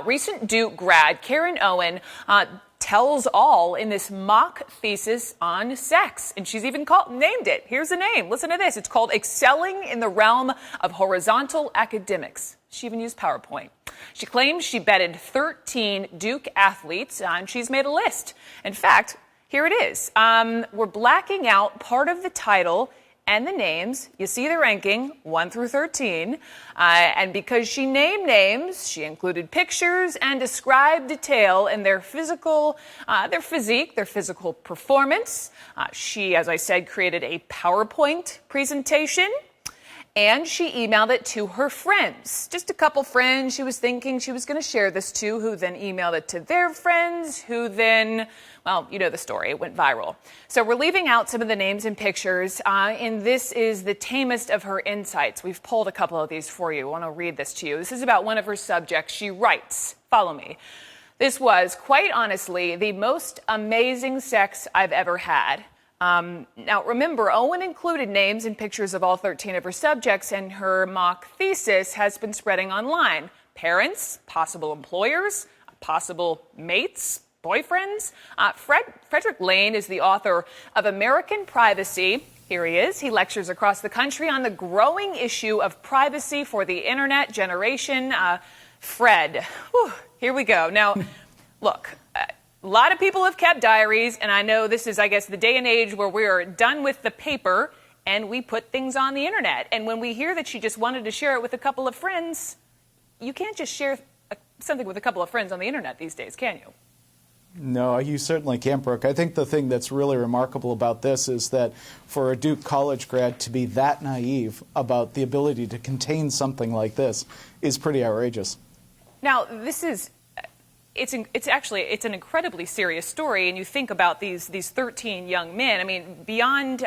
Recent Duke grad Karen Owen tells all in this mock thesis on sex, and she's even named it. Here's the name. Listen to this. It's called Excelling in the Realm of Horizontal Academics. She even used PowerPoint. She claims she betted 13 Duke athletes, and she's made a list. In fact, here it is. We're blacking out part of the title and the names. You see the ranking, 1 through 13. And because she named names, she included pictures and described detail in their physical, their physique, their physical performance. She, as I said, created a PowerPoint presentation. And she emailed it to her friends, just a couple friends she was thinking she was going to share this to, who then emailed it to their friends, who then, well, you know the story, it went viral. So we're leaving out some of the names and pictures, and this is the tamest of her insights. We've pulled a couple of these for you. I want to read this to you. This is about one of her subjects. She writes, follow me. This was, quite honestly, the most amazing sex I've ever had. Now, remember, Owen included names and pictures of all 13 of her subjects, and her mock thesis has been spreading online. Parents, possible employers, possible mates, boyfriends. Frederick Lane is the author of American Privacy. Here he is. He lectures across the country on the growing issue of privacy for the internet generation. Fred, whew, here we go. Now, look. A lot of people have kept diaries, and I know this is, I guess, the day and age where we're done with the paper and we put things on the internet. And when we hear that she just wanted to share it with a couple of friends, you can't just share something with a couple of friends on the internet these days, can you? No, you certainly can't, Brooke. I think the thing that's really remarkable about this is that for a Duke college grad to be that naive about the ability to contain something like this is pretty outrageous. Now, this is... It's an incredibly serious story, and you think about these 13 young men. I mean, beyond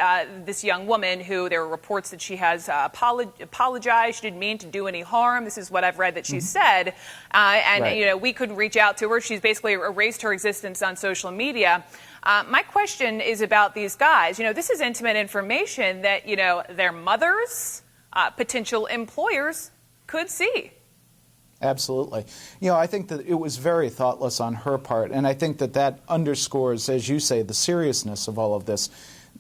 this young woman who there are reports that she has apologized, she didn't mean to do any harm. This is what I've read that she said, and right. You know, we couldn't reach out to her. She's basically erased her existence on social media. My question is about these guys. You know, this is intimate information that, you know, their mothers, potential employers could see. Absolutely. You know, I think that it was very thoughtless on her part, and I think that that underscores, as you say, the seriousness of all of this.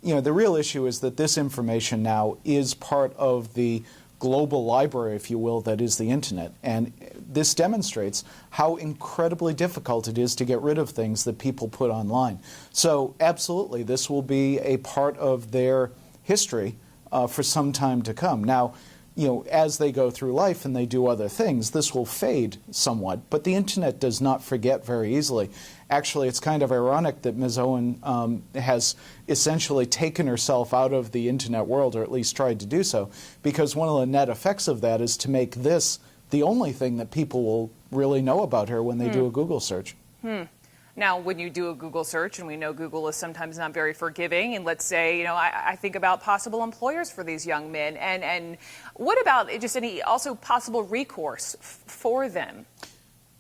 You know, the real issue is that this information now is part of the global library, if you will, that is the internet. And this demonstrates how incredibly difficult it is to get rid of things that people put online. So, absolutely, this will be a part of their history for some time to come. Now, you know, as they go through life and they do other things, this will fade somewhat. But the internet does not forget very easily. Actually, it's kind of ironic that Ms. Owen has essentially taken herself out of the internet world, or at least tried to do so, because one of the net effects of that is to make this the only thing that people will really know about her when they do a Google search. Now, when you do a Google search, and we know Google is sometimes not very forgiving, and let's say, you know, I think about possible employers for these young men, and what about just any also possible recourse for them?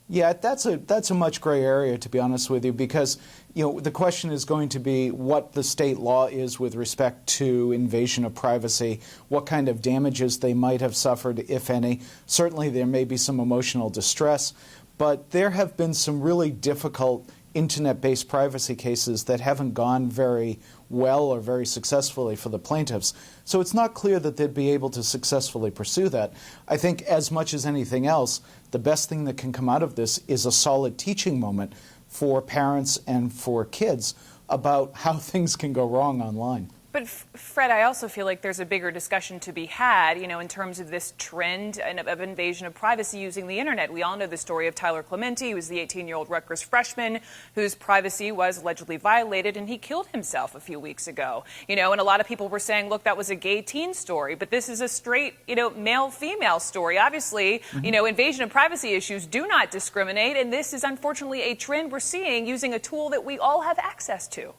Yeah, that's a much gray area, to be honest with you, because, you know, the question is going to be what the state law is with respect to invasion of privacy, what kind of damages they might have suffered, if any. Certainly there may be some emotional distress, but there have been some really difficult internet-based privacy cases that haven't gone very well or very successfully for the plaintiffs. So it's not clear that they'd be able to successfully pursue that. I think as much as anything else, the best thing that can come out of this is a solid teaching moment for parents and for kids about how things can go wrong online. But Fred, I also feel like there's a bigger discussion to be had, you know, in terms of this trend of invasion of privacy using the internet. We all know the story of Tyler Clementi, who was the 18-year-old Rutgers freshman whose privacy was allegedly violated, and he killed himself a few weeks ago. You know, and a lot of people were saying, look, that was a gay teen story, but this is a straight, you know, male-female story. Obviously, you know, invasion of privacy issues do not discriminate, and this is unfortunately a trend we're seeing using a tool that we all have access to.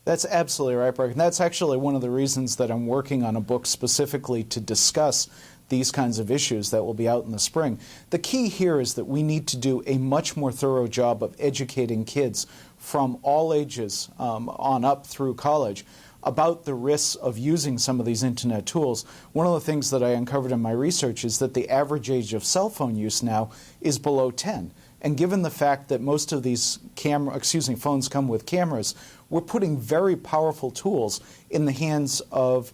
That's absolutely right, Brooke. And that's actually one of the reasons that I'm working on a book specifically to discuss these kinds of issues that will be out in the spring. The key here is that we need to do a much more thorough job of educating kids from all ages on up through college about the risks of using some of these internet tools. One of the things that I uncovered in my research is that the average age of cell phone use now is below 10. And given the fact that most of these phones come with cameras, we're putting very powerful tools in the hands of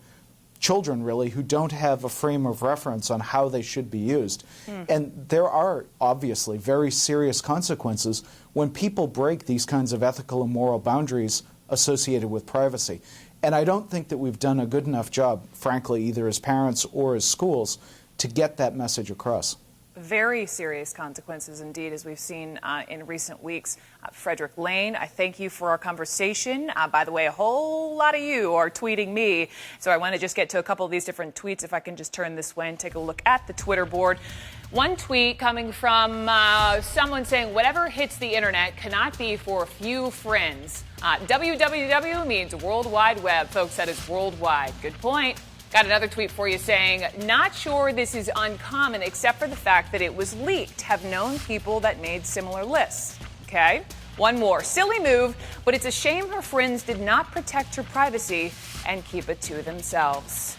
children, really, who don't have a frame of reference on how they should be used. And there are obviously very serious consequences when people break these kinds of ethical and moral boundaries associated with privacy. And I don't think that we've done a good enough job, frankly, either as parents or as schools, to get that message across. Very serious consequences indeed, as we've seen in recent weeks. Frederick Lane, I thank you for our conversation. By the way, a whole lot of you are tweeting me, so I want to just get to a couple of these different tweets. If I can just turn this way and take a look at the Twitter board. One tweet coming from someone saying, whatever hits the internet cannot be for a few friends. WWW means World Wide Web. Folks, that is worldwide. Good point. Got another tweet for you saying, not sure this is uncommon except for the fact that it was leaked. Have known people that made similar lists. Okay. One more. Silly move, but it's a shame her friends did not protect her privacy and keep it to themselves.